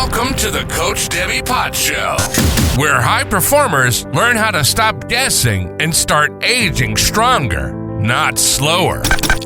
Welcome to the Coach Debbie Potts Show, where high performers learn how to stop guessing and start aging stronger, not slower.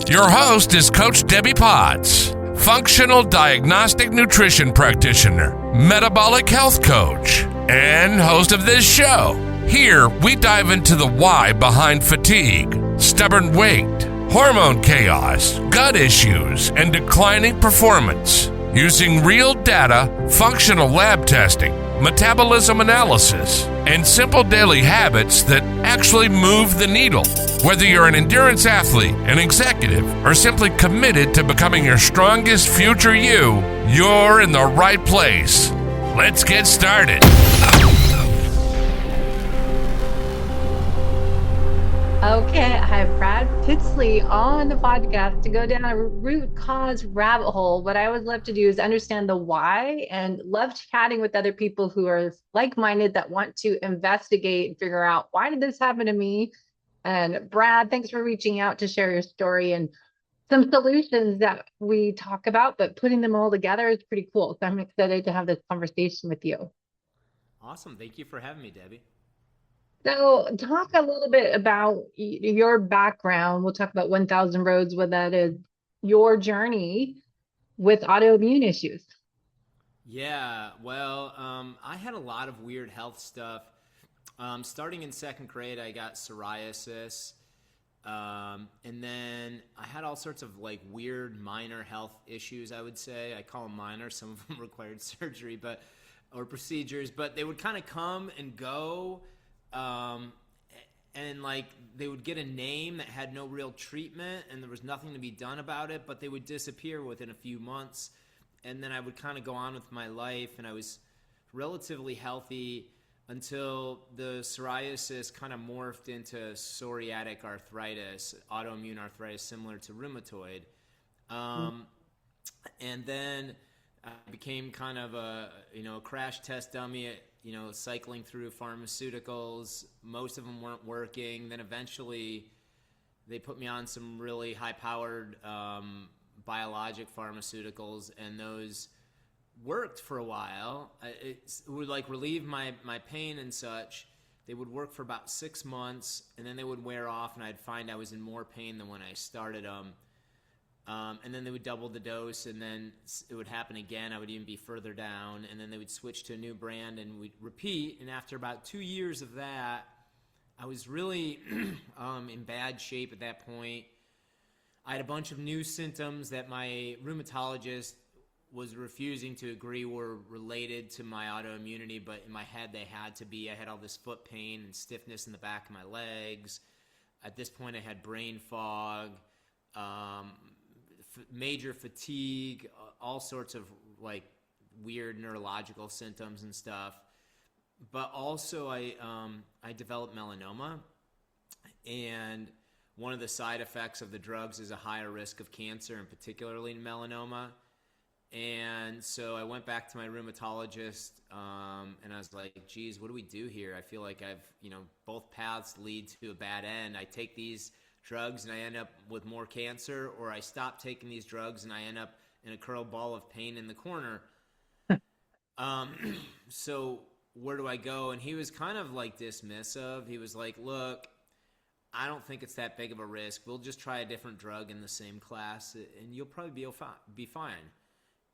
Your host is Coach Debbie Potts, functional diagnostic nutrition practitioner, metabolic health coach, and host of this show. Here, we dive into the why behind fatigue, stubborn weight, hormone chaos, gut issues, and declining performance. Using real data, functional lab testing, metabolism analysis, and simple daily habits that actually move the needle. Whether you're an endurance athlete, an executive, or simply committed to becoming your strongest future you, you're in the right place. Let's get started. Okay, I have Brad Pitzele on the podcast to go down a root cause rabbit hole. What I always love to do is understand the why, and love chatting with other people who are like-minded that want to investigate and figure out, why did this happen to me? And Brad, thanks for reaching out to share your story and some solutions that we talk about, but putting them all together is pretty cool. So I'm excited to have this conversation with you. Awesome. Thank you for having me, Debbie. So talk a little bit about your background. We'll talk about 1,000 Roads, what that is, your journey with autoimmune issues. Yeah, well, I had a lot of weird health stuff. Starting in second grade, I got psoriasis. And then I had all sorts of like weird minor health issues, I would say. I call them minor. Some of them required surgery or procedures, but they would kind of come and go. And like they would get a name that had no real treatment and there was nothing to be done about it, but they would disappear within a few months. And then I would kind of go on with my life, and I was relatively healthy until the psoriasis kind of morphed into psoriatic arthritis, autoimmune arthritis similar to rheumatoid. And then I became kind of a crash test dummy at, cycling through pharmaceuticals. Most of them weren't working. Then eventually they put me on some really high-powered biologic pharmaceuticals, and those worked for a while. It would like relieve my pain and such. They would work for about 6 months, and then they would wear off, and I'd find I was in more pain than when I started them. And then they would double the dose, and then it would happen again. I would even be further down, and then they would switch to a new brand, and we'd repeat. And after about 2 years of that, I was really in bad shape at that point. I had a bunch of new symptoms that my rheumatologist was refusing to agree were related to my autoimmunity, but in my head they had to be. I had all this foot pain and stiffness in the back of my legs. At this point, I had brain fog, major fatigue, all sorts of like weird neurological symptoms and stuff. But also I developed melanoma, and one of the side effects of the drugs is a higher risk of cancer, and particularly melanoma. And so I went back to my rheumatologist, and I was like, geez, what do we do here? I feel like both paths lead to a bad end. I take these drugs and I end up with more cancer, or I stop taking these drugs and I end up in a curl ball of pain in the corner. So where do I go? And he was kind of like dismissive. He was like, look, I don't think it's that big of a risk. We'll just try a different drug in the same class and you'll probably be fine.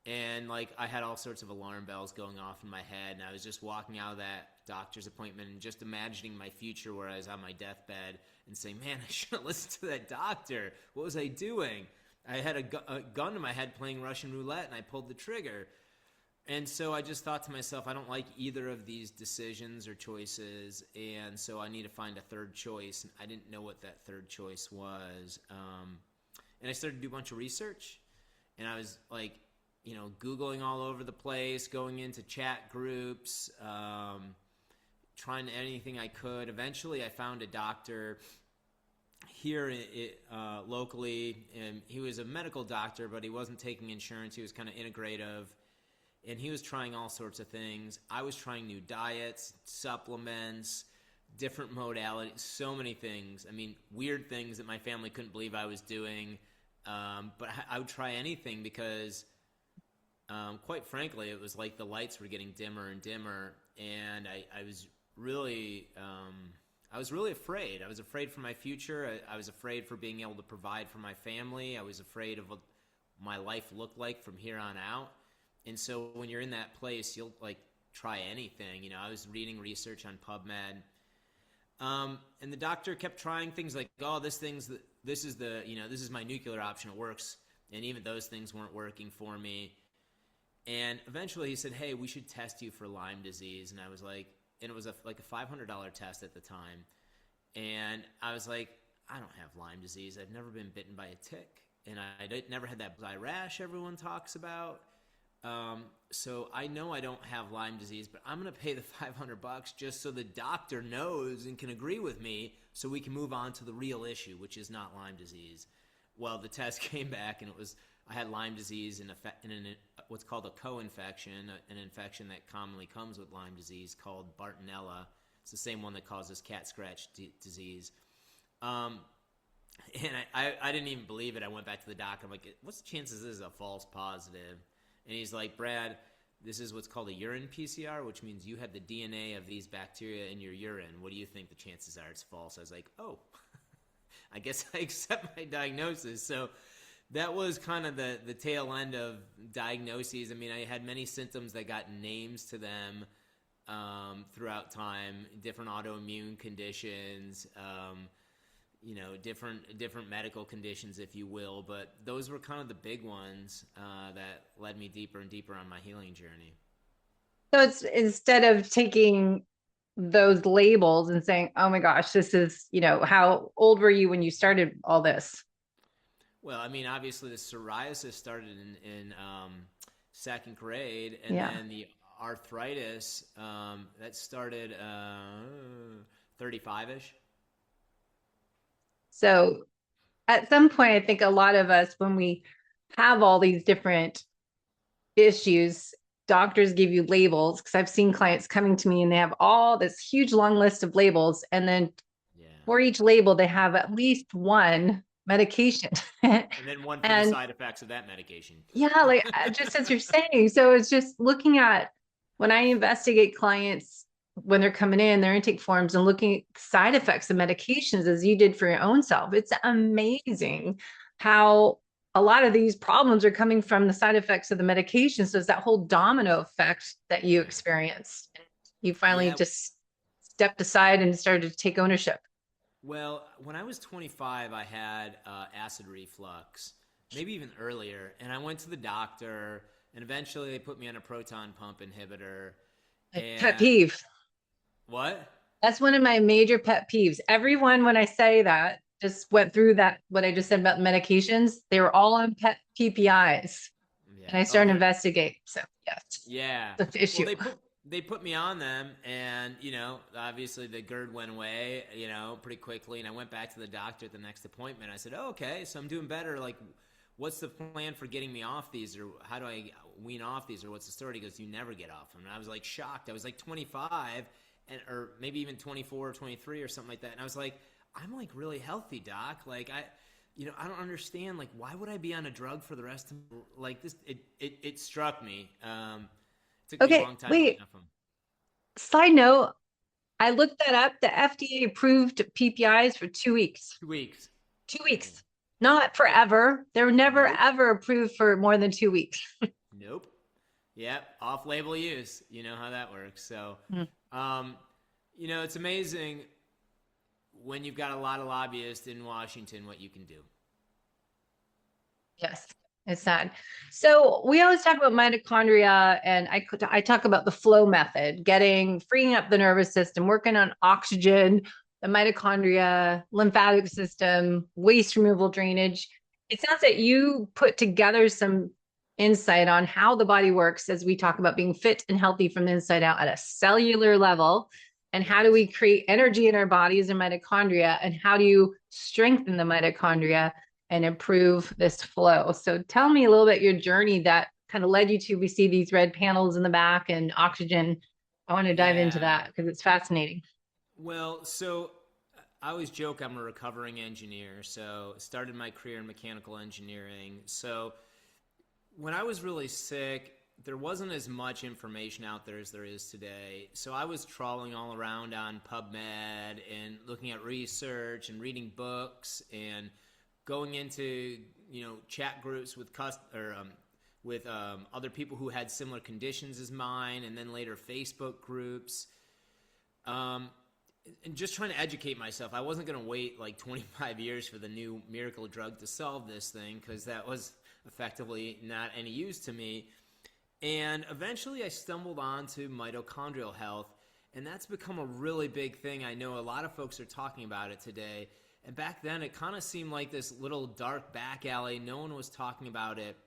And like I had all sorts of alarm bells going off in my head, and I was just walking out of that doctor's appointment and just imagining my future where I was on my deathbed and saying, man, I should have listened to that doctor. What was I doing? I had a gun to my head playing Russian roulette, and I pulled the trigger. And so I just thought to myself, I don't like either of these decisions or choices, and so I need to find a third choice. And I didn't know what that third choice was. And I started to do a bunch of research, and I was like, Googling all over the place, going into chat groups, trying anything I could. Eventually, I found a doctor here locally, and he was a medical doctor, but he wasn't taking insurance. He was kind of integrative, and he was trying all sorts of things. I was trying new diets, supplements, different modalities, so many things. I mean, weird things that my family couldn't believe I was doing, but I would try anything because quite frankly, it was like the lights were getting dimmer and dimmer, and I was really afraid. I was afraid for my future. I was afraid for being able to provide for my family. I was afraid of what my life looked like from here on out. And so when you're in that place, you'll like try anything. I was reading research on PubMed. And the doctor kept trying things like, oh, this is my nuclear option. It works. And even those things weren't working for me. And eventually he said, hey, we should test you for Lyme disease. And I was like, and it was like a $500 test at the time. And I was like, I don't have Lyme disease. I've never been bitten by a tick. And I never had that eye rash everyone talks about. So I know I don't have Lyme disease, but I'm going to pay the $500 just so the doctor knows and can agree with me so we can move on to the real issue, which is not Lyme disease. Well, the test came back and I had Lyme disease in what's called a co-infection, an infection that commonly comes with Lyme disease called Bartonella. It's the same one that causes cat scratch disease. And I didn't even believe it. I went back to the doctor. I'm like, what's the chances this is a false positive? And he's like, Brad, this is what's called a urine PCR, which means you had the DNA of these bacteria in your urine. What do you think the chances are it's false? I was like, oh, I guess I accept my diagnosis. So that was kind of the tail end of diagnoses. I mean, I had many symptoms that got names to them throughout time, different autoimmune conditions, different medical conditions, if you will. But those were kind of the big ones that led me deeper and deeper on my healing journey. So it's instead of taking those labels and saying, oh my gosh, this is, how old were you when you started all this? Well, I mean, obviously the psoriasis started in second grade, and then the arthritis, that started 35-ish. So at some point, I think a lot of us, when we have all these different issues, doctors give you labels, because I've seen clients coming to me and they have all this huge long list of labels. And then for each label, they have at least one medication. And then one for the side effects of that medication. Yeah, like just as you're saying. So it's just looking at, when I investigate clients, when they're coming in, their intake forms, and looking at side effects of medications as you did for your own self. It's amazing how a lot of these problems are coming from the side effects of the medication. So it's that whole domino effect that you experienced. You finally just stepped aside and started to take ownership. Well, when I was 25, I had acid reflux, maybe even earlier. And I went to the doctor, and eventually they put me on a proton pump inhibitor. Pet peeve. What? That's one of my major pet peeves. Everyone, when I say that, just went through that, what I just said about medications. They were all on PPIs. Yeah. And I started to investigate. So, yes. Yeah. The issue. Well, they put me on them, and, obviously the GERD went away, pretty quickly. And I went back to the doctor at the next appointment. I said, oh, okay, so I'm doing better. Like, what's the plan for getting me off these, or how do I wean off these, or what's the story? He goes, you never get off them. And I was like shocked. I was like 25 or maybe even 24 or 23 or something like that. And I was like, I'm like really healthy, doc. Like I don't understand. Like, why would I be on a drug for the rest of like this? It struck me. It took me a long time to get off them. Side note, I looked that up. The FDA approved PPIs for 2 weeks. 2 weeks. 2 weeks. Not forever. They were never, ever approved for more than 2 weeks. Nope. Yep. Off-label use. You know how that works. So, it's amazing when you've got a lot of lobbyists in Washington, what you can do. Yes, it's sad. So we always talk about mitochondria, and I talk about the flow method, freeing up the nervous system, working on oxygen, the mitochondria, lymphatic system, waste removal, drainage. It sounds like you put together some insight on how the body works as we talk about being fit and healthy from the inside out at a cellular level. And how do we create energy in our bodies and mitochondria? And how do you strengthen the mitochondria and improve this flow? So tell me a little bit your journey that kind of led you to, we see these red panels in the back and oxygen. I want to dive into that because it's fascinating. Well, so I always joke I'm a recovering engineer. So started my career in mechanical engineering. So When I was really sick, there wasn't as much information out there as there is today. So I was trawling all around on PubMed and looking at research and reading books and going into, chat groups with other people who had similar conditions as mine, and then later Facebook groups. And just trying to educate myself. I wasn't going to wait like 25 years for the new miracle drug to solve this thing, because that was effectively not any use to me. And eventually I stumbled onto mitochondrial health, and that's become a really big thing. I know a lot of folks are talking about it today. And back then it kind of seemed like this little dark back alley. No one was talking about it.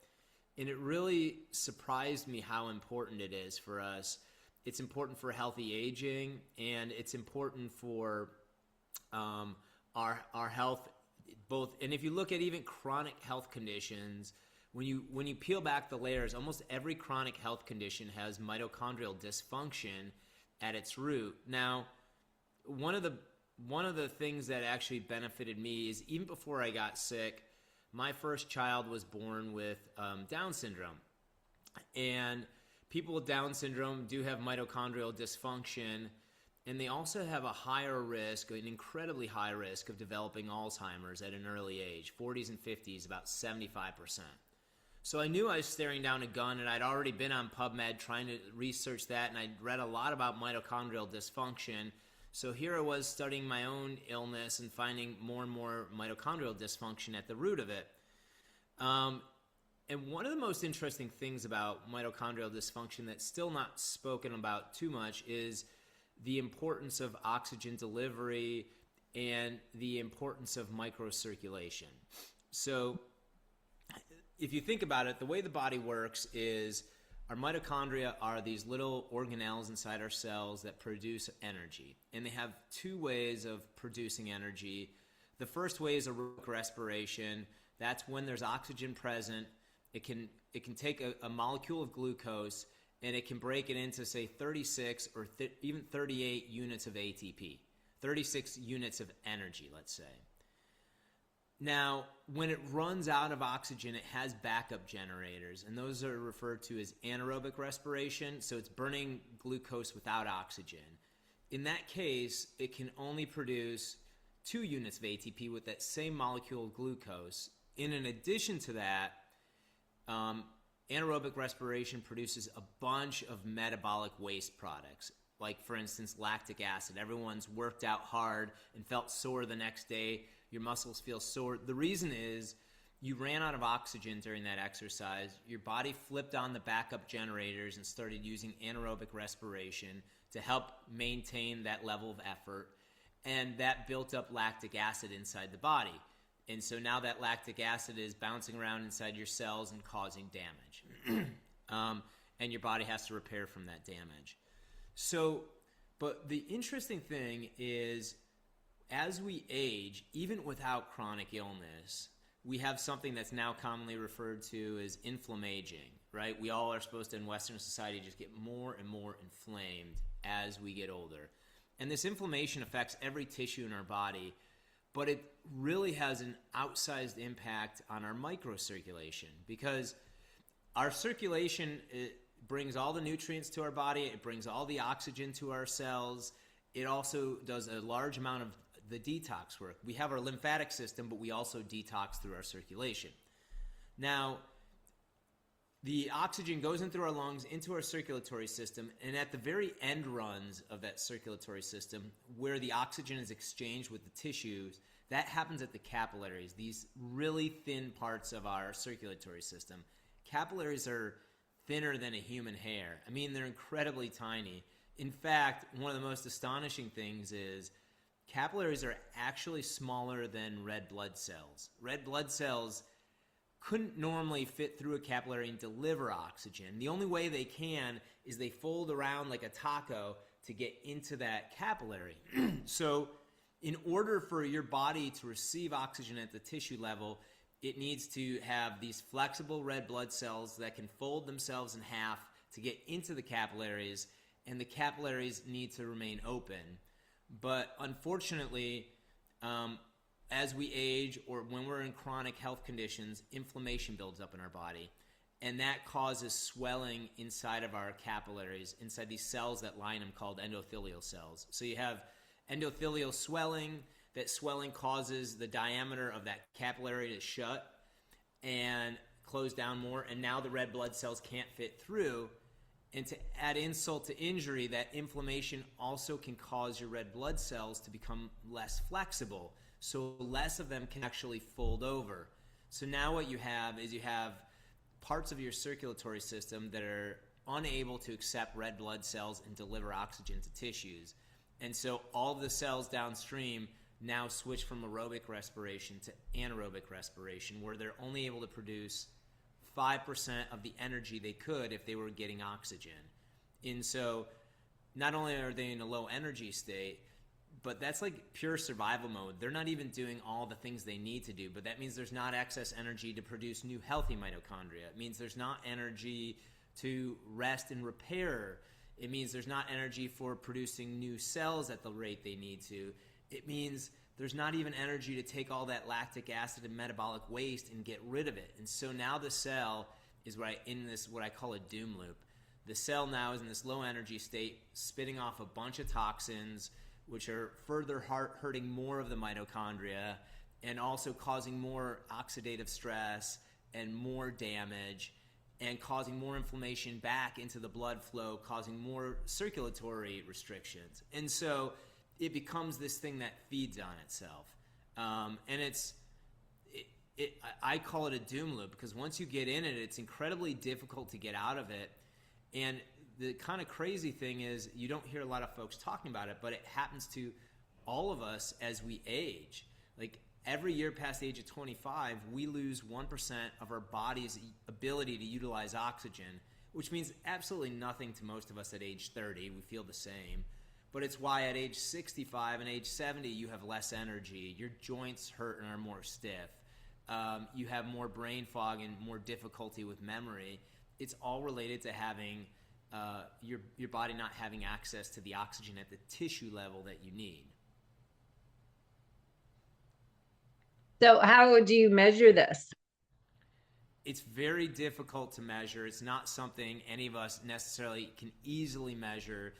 And it really surprised me how important it is for us. It's important for healthy aging, and it's important for our health both. And if you look at even chronic health conditions, when you peel back the layers, almost every chronic health condition has mitochondrial dysfunction at its root. Now, one of the things that actually benefited me is, even before I got sick, my first child was born with Down syndrome. And people with Down syndrome do have mitochondrial dysfunction, and they also have a higher risk, an incredibly high risk, of developing Alzheimer's at an early age. 40s and 50s, about 75%. So I knew I was staring down a gun, and I'd already been on PubMed trying to research that, and I'd read a lot about mitochondrial dysfunction. So here I was studying my own illness and finding more and more mitochondrial dysfunction at the root of it. And one of the most interesting things about mitochondrial dysfunction that's still not spoken about too much is the importance of oxygen delivery and the importance of microcirculation. So if you think about it, the way the body works is our mitochondria are these little organelles inside our cells that produce energy. And they have two ways of producing energy. The first way is aerobic respiration. That's when there's oxygen present. It can take a molecule of glucose, and it can break it into, say, 36 or even 38 units of ATP, 36 units of energy, let's say. Now, when it runs out of oxygen, it has backup generators, and those are referred to as anaerobic respiration, so it's burning glucose without oxygen. In that case, it can only produce 2 units of ATP with that same molecule of glucose. And in addition to that, anaerobic respiration produces a bunch of metabolic waste products, like, for instance, lactic acid. Everyone's worked out hard and felt sore the next day. Your muscles feel sore. The reason is you ran out of oxygen during that exercise. Your body flipped on the backup generators and started using anaerobic respiration to help maintain that level of effort. And that built up lactic acid inside the body. And so now that lactic acid is bouncing around inside your cells and causing damage. And your body has to repair from that damage. So, but the interesting thing is, as we age, even without chronic illness, we have something that's now commonly referred to as inflammaging, right? We all are supposed to, in Western society, just get more and more inflamed as we get older. And this inflammation affects every tissue in our body, but it really has an outsized impact on our microcirculation, because our circulation, it brings all the nutrients to our body, it brings all the oxygen to our cells. It also does a large amount of the detox work. We have our lymphatic system, but we also detox through our circulation. Now, the oxygen goes in through our lungs, into our circulatory system, and at the very end runs of that circulatory system, where the oxygen is exchanged with the tissues, that happens at the capillaries, these really thin parts of our circulatory system. Capillaries are thinner than a human hair. I mean, they're incredibly tiny. In fact, one of the most astonishing things is capillaries are actually smaller than red blood cells. Red blood cells couldn't normally fit through a capillary and deliver oxygen. The only way they can is they fold around like a taco to get into that capillary. So in order for your body to receive oxygen at the tissue level, it needs to have these flexible red blood cells that can fold themselves in half to get into the capillaries, and the capillaries need to remain open. But unfortunately, as we age or when we're in chronic health conditions, inflammation builds up in our body. and that causes swelling inside of our capillaries, inside these cells that line them called endothelial cells. So you have endothelial swelling. That swelling causes the diameter of that capillary to shut and close down more, and now the red blood cells can't fit through. And to add insult to injury, that inflammation also can cause your red blood cells to become less flexible, so less of them can actually fold over. So now what you have is you have parts of your circulatory system that are unable to accept red blood cells and deliver oxygen to tissues. And so all of the cells downstream now switch from aerobic respiration to anaerobic respiration, where they're only able to produce 5% of the energy they could if they were getting oxygen. And so not only are they in a low energy state, but that's like pure survival mode. They're not even doing all the things they need to do, but that means there's not excess energy to produce new healthy mitochondria. It means there's not energy to rest and repair. It means there's not energy for producing new cells at the rate they need to. It means there's not even energy to take all that lactic acid and metabolic waste and get rid of it. And so now the cell is in this, what I call a doom loop. The cell now is in this low energy state, spitting off a bunch of toxins, which are further hurting more of the mitochondria and also causing more oxidative stress and more damage and causing more inflammation back into the blood flow, causing more circulatory restrictions. And so it becomes this thing that feeds on itself. And I call it a doom loop, because once you get in it, it's incredibly difficult to get out of it. And the kind of crazy thing is, you don't hear a lot of folks talking about it, but it happens to all of us as we age. Like every year past the age of 25, we lose 1% of our body's ability to utilize oxygen, which means absolutely nothing to most of us at age 30. We feel the same. But it's why at age 65 and age 70, you have less energy. Your joints hurt and are more stiff. You have more brain fog and more difficulty with memory. It's all related to having your body not having access to the oxygen at the tissue level that you need. So how do you measure this? It's very difficult to measure. It's not something any of us necessarily can easily measure.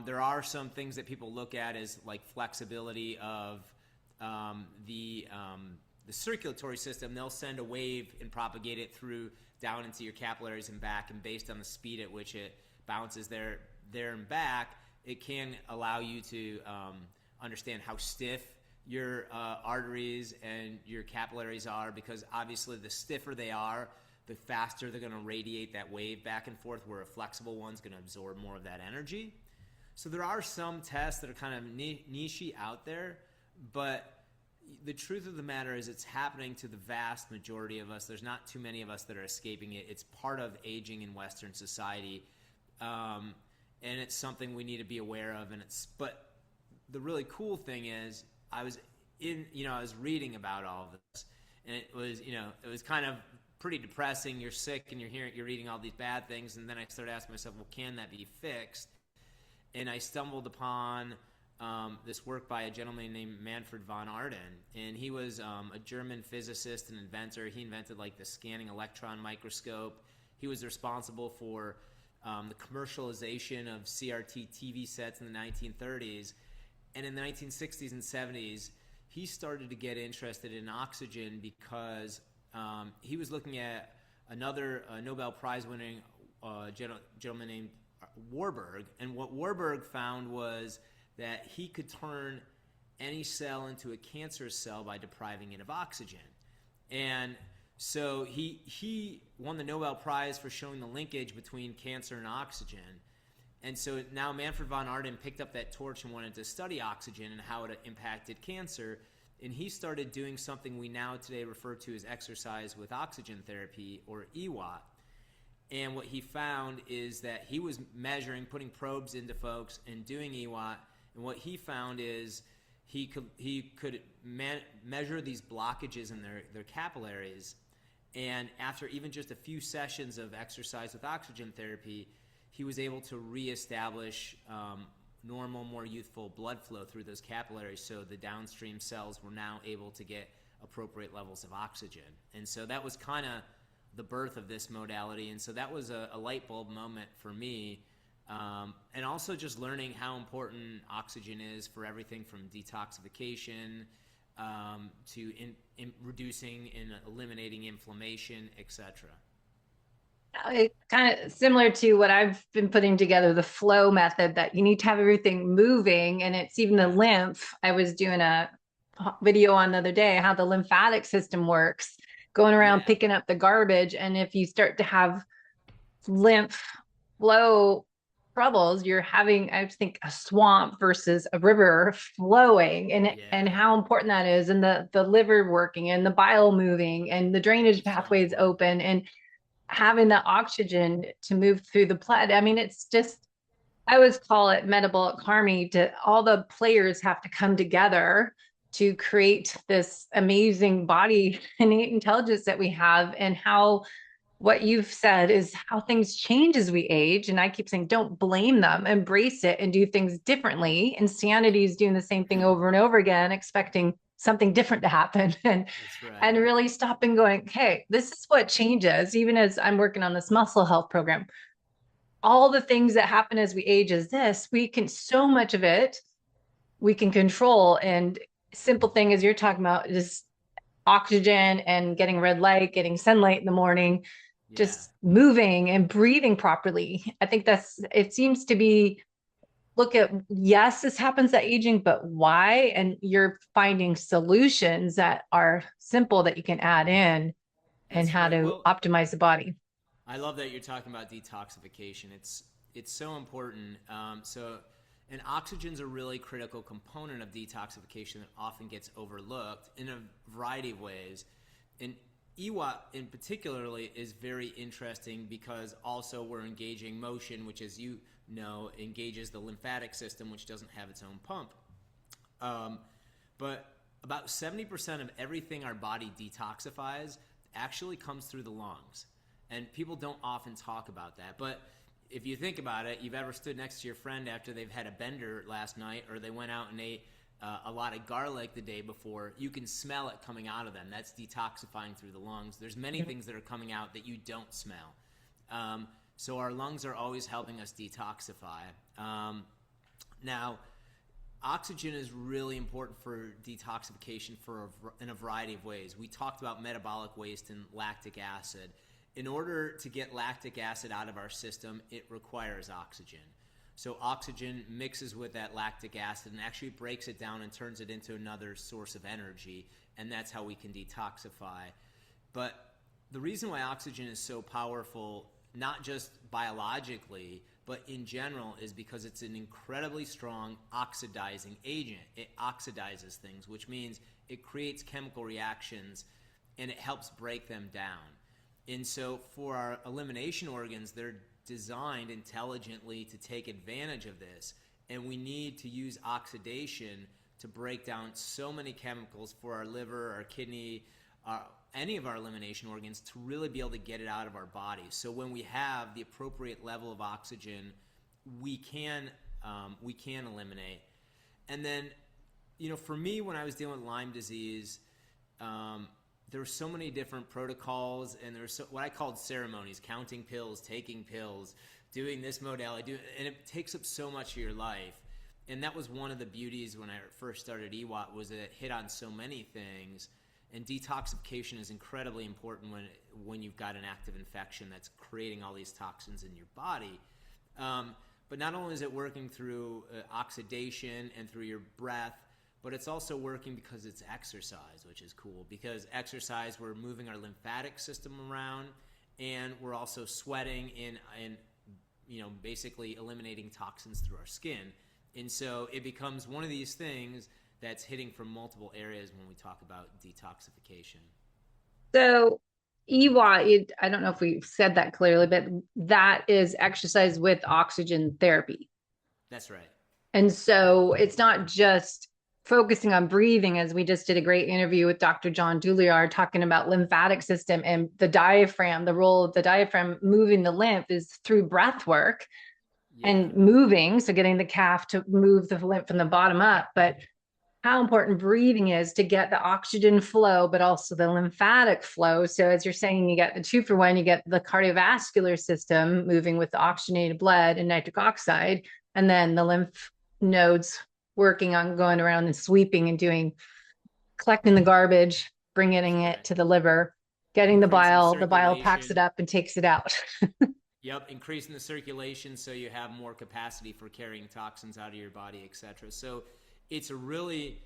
There are some things that people look at as like flexibility of the circulatory system. They'll send a wave and propagate it through down into your capillaries and back, and based on the speed at which it bounces there and back, it can allow you to understand how stiff your arteries and your capillaries are, because obviously the stiffer they are, the faster they're going to radiate that wave back and forth, where a flexible one's going to absorb more of that energy. So there are some tests that are kind of niche out there, but the truth of the matter is it's happening to the vast majority of us. There's not too many of us that are escaping it. It's part of aging in Western society, and it's something we need to be aware of. But the really cool thing is, I was reading about all of this, and it was kind of pretty depressing. You're sick and you're reading all these bad things, and then I started asking myself, well, can that be fixed? And I stumbled upon this work by a gentleman named Manfred von Arden, and he was a German physicist and inventor. He invented like the scanning electron microscope. He was responsible for the commercialization of CRT TV sets in the 1930s. And in the 1960s and 70s, he started to get interested in oxygen because he was looking at another Nobel Prize winning gentleman named Warburg. And what Warburg found was that he could turn any cell into a cancerous cell by depriving it of oxygen. And so he won the Nobel Prize for showing the linkage between cancer and oxygen. And so now Manfred von Arden picked up that torch and wanted to study oxygen and how it impacted cancer. And he started doing something we now today refer to as exercise with oxygen therapy, or EWOT. And what he found is that he was putting probes into folks and doing EWOT. And what he found is he could measure these blockages in their capillaries. And after even just a few sessions of exercise with oxygen therapy, he was able to reestablish normal, more youthful blood flow through those capillaries, so the downstream cells were now able to get appropriate levels of oxygen. And so that was kind of the birth of this modality. And so that was a light bulb moment for me. And also just learning how important oxygen is for everything from detoxification to in reducing and eliminating inflammation, etc. It kind of similar to what I've been putting together, the flow method, that you need to have everything moving, and it's even the lymph. I was doing a video on the other day how the lymphatic system works, going around picking up the garbage. And if you start to have lymph flow troubles, you're having, I think, a swamp versus a river flowing, and how important that is, and the liver working and the bile moving and the drainage pathways open, and having the oxygen to move through the blood. I mean, it's just, I always call it metabolic harmony. To all the players have to come together to create this amazing body innate intelligence that we have. And how what you've said is how things change as we age. And I keep saying, don't blame them, embrace it and do things differently. Insanity is doing the same thing over and over again, expecting something different to happen, and really stop and going, hey, this is what changes. Even as I'm working on this muscle health program, all the things that happen as we age is this, we can, so much of it we can control. And simple thing as you're talking about is oxygen and getting red light, getting sunlight in the morning, just moving and breathing properly. I think it seems to be, look at, yes, this happens at aging, but why? And you're finding solutions that are simple that you can add in, and how to optimize the body. I love that you're talking about detoxification. It's so important. And oxygen's a really critical component of detoxification that often gets overlooked in a variety of ways. And EWOT in particularly is very interesting because also we're engaging motion, which, as you know, engages the lymphatic system, which doesn't have its own pump. But about 70% of everything our body detoxifies actually comes through the lungs. And people don't often talk about that. But if you think about it, you've ever stood next to your friend after they've had a bender last night, or they went out and ate a lot of garlic the day before, you can smell it coming out of them. That's detoxifying through the lungs. There's many things that are coming out that you don't smell. So our lungs are always helping us detoxify. Now, oxygen is really important for detoxification in a variety of ways. We talked about metabolic waste and lactic acid. In order to get lactic acid out of our system, it requires oxygen. So oxygen mixes with that lactic acid and actually breaks it down and turns it into another source of energy, and that's how we can detoxify. But the reason why oxygen is so powerful, not just biologically, but in general, is because it's an incredibly strong oxidizing agent. It oxidizes things, which means it creates chemical reactions and it helps break them down. And so for our elimination organs, they're designed intelligently to take advantage of this. And we need to use oxidation to break down so many chemicals for our liver, our kidney, any of our elimination organs, to really be able to get it out of our body. So when we have the appropriate level of oxygen, we can eliminate. And then, for me, when I was dealing with Lyme disease, there were so many different protocols, and there were what I called ceremonies: counting pills, taking pills, doing this modality, and it takes up so much of your life. And that was one of the beauties when I first started EWOT, was that it hit on so many things. And detoxification is incredibly important when you've got an active infection that's creating all these toxins in your body. But not only is it working through oxidation and through your breath, but it's also working because it's exercise, which is cool. Because exercise, we're moving our lymphatic system around, and we're also sweating and basically eliminating toxins through our skin. And so it becomes one of these things that's hitting from multiple areas when we talk about detoxification. So EWOT, I don't know if we said that clearly, but that is exercise with oxygen therapy. That's right. And so it's not just focusing on breathing, as we just did a great interview with Dr. John Douliard talking about lymphatic system and the diaphragm. The role of the diaphragm moving the lymph is through breath work and moving. So getting the calf to move the lymph from the bottom up. But how important breathing is to get the oxygen flow, but also the lymphatic flow. So as you're saying, you get the 2-for-1, you get the cardiovascular system moving with the oxygenated blood and nitric oxide, and then the lymph nodes working on going around and sweeping and collecting the garbage, bringing it to the liver, getting the bile packs it up and takes it out. Yep, increasing the circulation so you have more capacity for carrying toxins out of your body, etc. So it's a really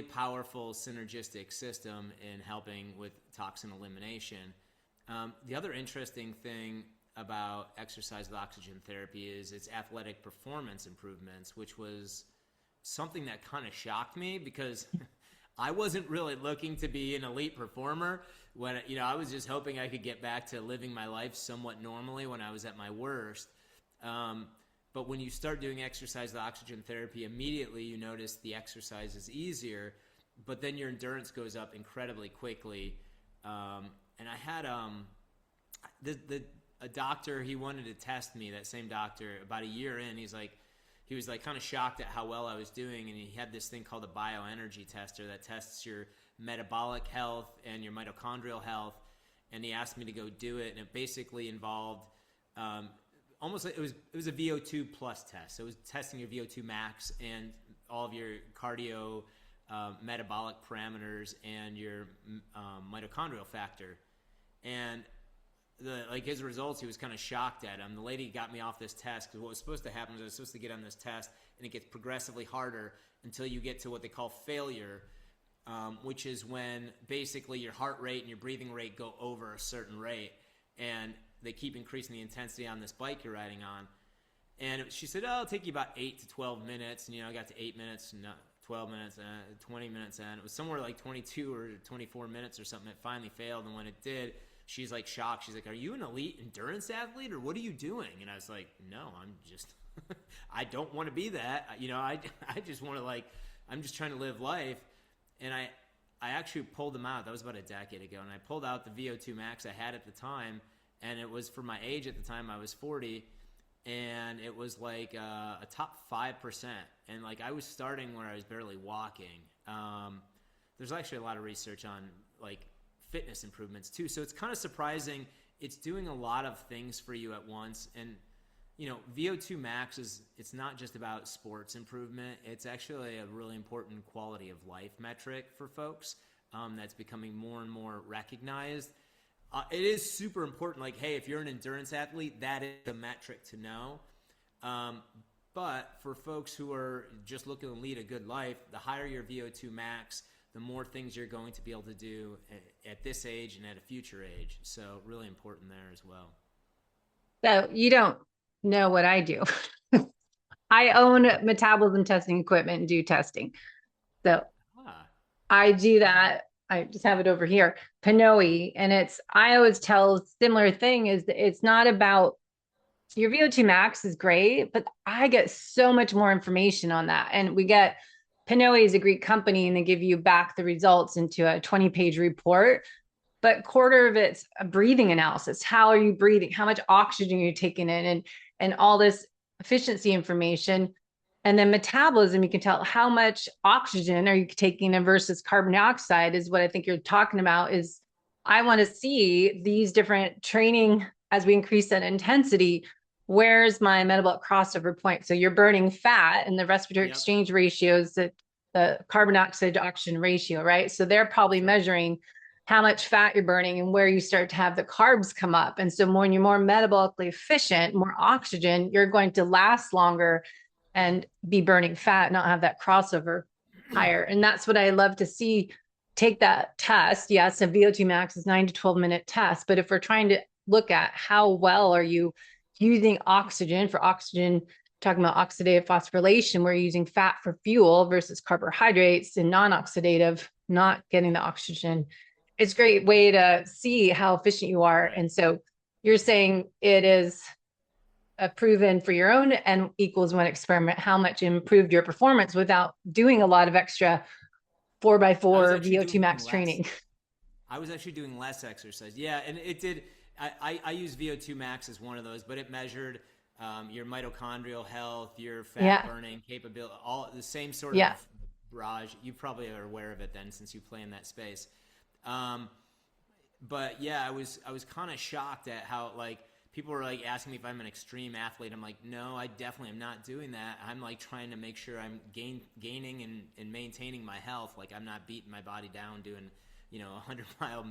powerful synergistic system in helping with toxin elimination. The other interesting thing about exercise with oxygen therapy is its athletic performance improvements, which was something that kind of shocked me because I wasn't really looking to be an elite performer. When I was just hoping I could get back to living my life somewhat normally when I was at my worst. But when you start doing exercise with oxygen therapy, immediately you notice the exercise is easier, but then your endurance goes up incredibly quickly. And I had a doctor, he wanted to test me, that same doctor, about a year in. He was kind of shocked at how well I was doing, and he had this thing called a bioenergy tester that tests your metabolic health and your mitochondrial health, and he asked me to go do it, and it basically involved almost like it was a VO2 plus test. So it was testing your VO2 max and all of your cardio metabolic parameters and your mitochondrial factor. And his results, he was kind of shocked at him. The lady got me off this test because what was supposed to happen was I was supposed to get on this test, and it gets progressively harder until you get to what they call failure, which is when basically your heart rate and your breathing rate go over a certain rate, and they keep increasing the intensity on this bike you're riding on. And she said, it'll take you about 8 to 12 minutes. And, I got to 8 minutes, 12 minutes, 20 minutes, and it was somewhere like 22 or 24 minutes or something. It finally failed, and when it did, she's shocked. She's like, are you an elite endurance athlete, or what are you doing? And I was like, no, I'm just, I don't want to be that. I just want to I'm just trying to live life. And I actually pulled them out. That was about a decade ago. And I pulled out the VO2 max I had at the time. And it was for my age at the time. I was 40. And it was a top 5%. And I was starting where I was barely walking. There's actually a lot of research on fitness improvements too. So it's kind of surprising. It's doing a lot of things for you at once. And, VO2 max it's not just about sports improvement. It's actually a really important quality of life metric for folks that's becoming more and more recognized. It is super important. Hey, if you're an endurance athlete, that is a metric to know. But for folks who are just looking to lead a good life, the higher your VO2 max, the more things you're going to be able to do at this age and at a future age. So really important there as well. So you don't know what I do. I own metabolism testing equipment and do testing. So I do that. I just have it over here, Pinoe. And I always tell similar thing is that it's not about your VO2 max is great, but I get so much more information on that. And Pinoe is a Greek company, and they give you back the results into a 20-page report, but quarter of it's a breathing analysis. How are you breathing? How much oxygen are you taking in? And all this efficiency information. And then metabolism, you can tell how much oxygen are you taking in versus carbon dioxide is what I think you're talking about. Is I want to see these different training as we increase that intensity. Where's my metabolic crossover point? So you're burning fat, and the respiratory exchange ratio is the carbon dioxide to oxygen ratio, right? So they're probably measuring how much fat you're burning and where you start to have the carbs come up. And so when you're more metabolically efficient, more oxygen, you're going to last longer and be burning fat, not have that crossover higher. And that's what I love to see. Take that test. Yes, a VO2 max is 9 to 12 minute test. But if we're trying to look at how well are you using oxygen for oxygen, talking about oxidative phosphorylation, we're using fat for fuel versus carbohydrates and non-oxidative, not getting the oxygen. It's a great way to see how efficient you are. And so you're saying it is proven for your own N equals 1 experiment, how much improved your performance without doing a lot of extra 4x4 VO2 max training. I was actually doing less exercise. Yeah. And it did. I use VO2 max as one of those, but it measured your mitochondrial health, your fat burning capability, all the same sort of Raj, you probably are aware of it then, since you play in that space. But yeah, I was kind of shocked at how, like, people were like asking me if I'm an extreme athlete. I'm like, no, I definitely am not doing that. I'm like trying to make sure I'm gaining and maintaining my health. Like, I'm not beating my body down doing, 100-mile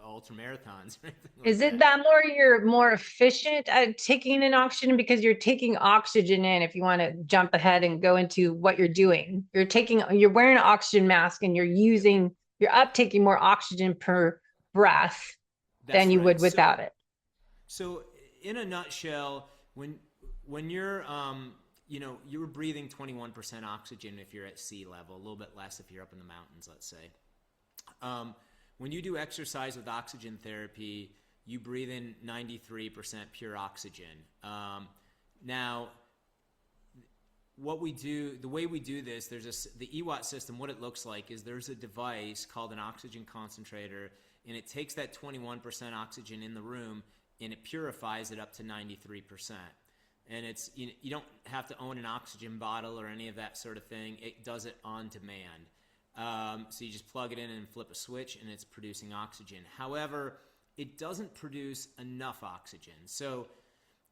ultra marathons or anything like Is it that more you're more efficient at taking in oxygen because you're taking oxygen in? If you want to jump ahead and go into what you're doing, you're wearing an oxygen mask and you're uptaking more oxygen per breath than you would without it. So in a nutshell, when you're you're breathing 21% oxygen if you're at sea level, a little bit less if you're up in the mountains, let's say. When you do exercise with oxygen therapy, you breathe in 93% pure oxygen. Now, the way we do this, the EWOT system. What it looks like is there's a device called an oxygen concentrator, and it takes that 21% oxygen in the room and it purifies it up to 93%. And it's you don't have to own an oxygen bottle or any of that sort of thing. It does it on demand. So you just plug it in and flip a switch and it's producing oxygen. However, it doesn't produce enough oxygen. So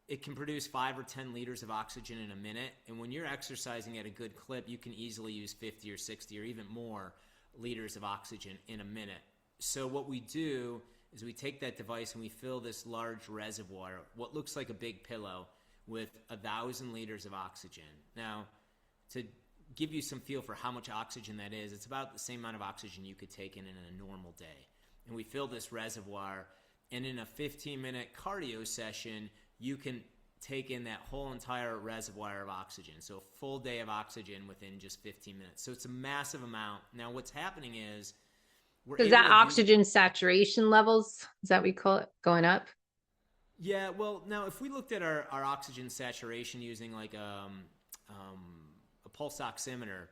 it can produce 5 or 10 liters of oxygen in a minute. And when you're exercising at a good clip, you can easily use 50 or 60 or even more liters of oxygen in a minute. So what we do is we take that device and we fill this large reservoir, what looks like a big pillow, with 1,000 liters of oxygen. Now, to give you some feel for how much oxygen that is, it's about the same amount of oxygen you could take in a normal day. And we fill this reservoir, and in a 15-minute cardio session, you can take in that whole entire reservoir of oxygen. So a full day of oxygen within just 15 minutes. So it's a massive amount. Now what's happening is Is that oxygen saturation levels? Is that what we call it, going up? Yeah, well, now if we looked at our oxygen saturation using like a pulse oximeter,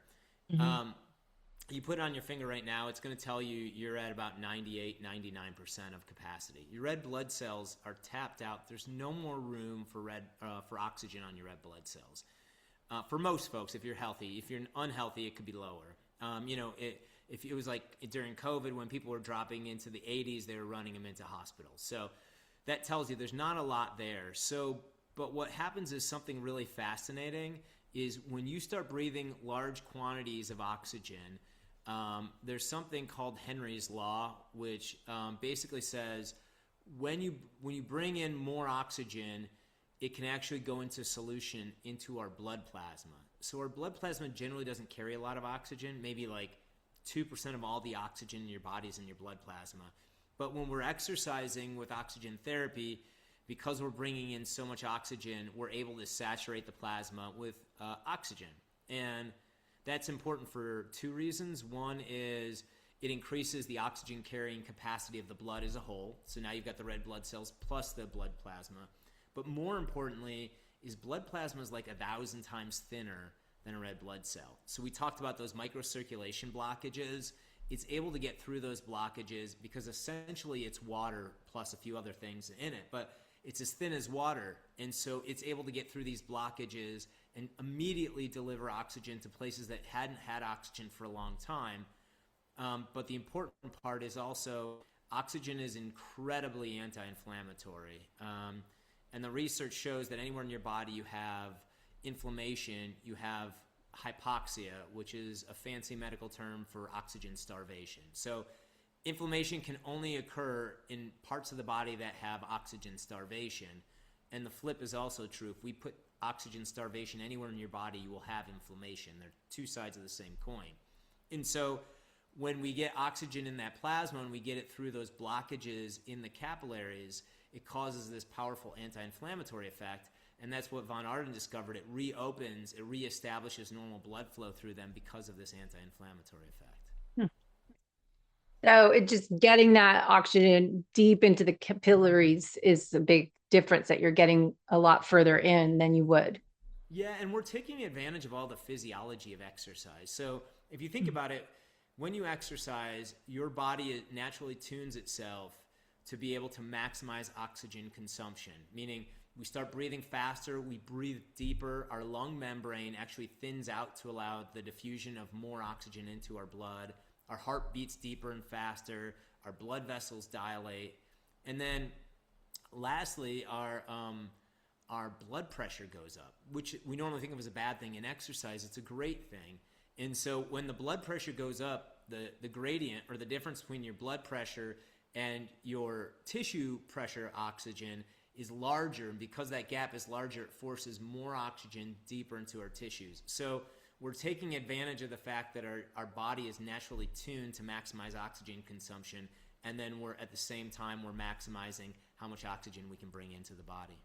you put it on your finger right now, it's going to tell you you're at about 98, 99% of capacity. Your red blood cells are tapped out. There's no more room for oxygen on your red blood cells. For most folks, if you're healthy. If you're unhealthy, it could be lower. If it was like during COVID when people were dropping into the 80s, they were running them into hospitals. So that tells you there's not a lot there. But what happens is something really fascinating is when you start breathing large quantities of oxygen, there's something called Henry's Law, which basically says when you bring in more oxygen, it can actually go into solution into our blood plasma. So our blood plasma generally doesn't carry a lot of oxygen, maybe like 2% of all the oxygen in your body is in your blood plasma. But when we're exercising with oxygen therapy, because we're bringing in so much oxygen, we're able to saturate the plasma with oxygen. And that's important for two reasons. One is it increases the oxygen carrying capacity of the blood as a whole. So now you've got the red blood cells plus the blood plasma. But more importantly is blood plasma is like 1,000 times thinner than a red blood cell. So we talked about those microcirculation blockages. It's able to get through those blockages because essentially it's water plus a few other things in it. But it's as thin as water, and so it's able to get through these blockages and immediately deliver oxygen to places that hadn't had oxygen for a long time. But the important part is also oxygen is incredibly anti-inflammatory. And the research shows that anywhere in your body you have inflammation, you have hypoxia, which is a fancy medical term for oxygen starvation. So inflammation can only occur in parts of the body that have oxygen starvation. And the flip is also true. If we put oxygen starvation anywhere in your body, you will have inflammation. They're two sides of the same coin. And so when we get oxygen in that plasma and we get it through those blockages in the capillaries, it causes this powerful anti-inflammatory effect. And that's what Von Arden discovered. It reopens, it reestablishes normal blood flow through them because of this anti-inflammatory effect. So it just getting that oxygen deep into the capillaries is a big difference, that you're getting a lot further in than you would. Yeah, and we're taking advantage of all the physiology of exercise. So if you think about it, when you exercise, your body naturally tunes itself to be able to maximize oxygen consumption, meaning we start breathing faster, we breathe deeper, our lung membrane actually thins out to allow the diffusion of more oxygen into our blood. Our heart beats deeper and faster, our blood vessels dilate, and then lastly, our blood pressure goes up, which we normally think of as a bad thing. In exercise, it's a great thing. And so when the blood pressure goes up, the gradient, or the difference between your blood pressure and your tissue pressure oxygen, is larger. And because that gap is larger, it forces more oxygen deeper into our tissues. So we're taking advantage of the fact that our body is naturally tuned to maximize oxygen consumption, and then at the same time, we're maximizing how much oxygen we can bring into the body.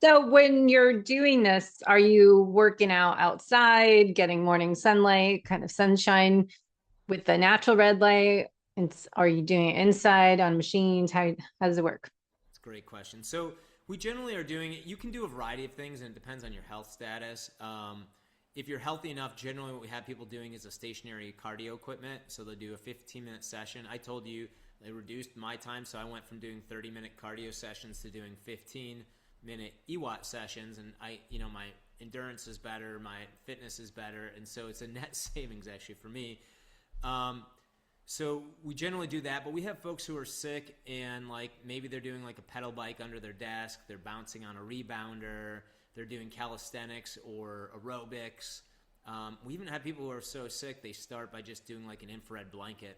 So when you're doing this, are you working out outside, getting morning sunlight, kind of sunshine with the natural red light? And are you doing it inside on machines? How does it work? It's a great question. So we generally are doing it. You can do a variety of things, and it depends on your health status. If you're healthy enough, generally what we have people doing is a stationary cardio equipment. So they'll do a 15-minute session. I told you they reduced my time, so I went from doing 30-minute cardio sessions to doing 15-minute EWOT sessions, and my endurance is better, my fitness is better, and so it's a net savings actually for me. So we generally do that, but we have folks who are sick and maybe they're doing a pedal bike under their desk, they're bouncing on a rebounder, they're doing calisthenics or aerobics. We even have people who are so sick they start by just doing an infrared blanket,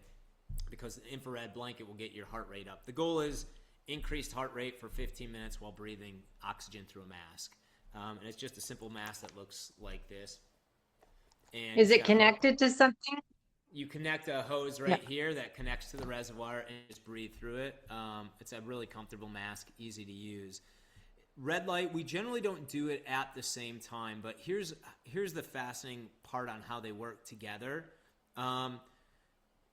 because the infrared blanket will get your heart rate up. The goal is increased heart rate for 15 minutes while breathing oxygen through a mask. And it's just a simple mask that looks like this. And is it connected to something? You connect a hose right here that connects to the reservoir and just breathe through it. It's a really comfortable mask, easy to use. Red light, we generally don't do it at the same time, but here's the fascinating part on how they work together.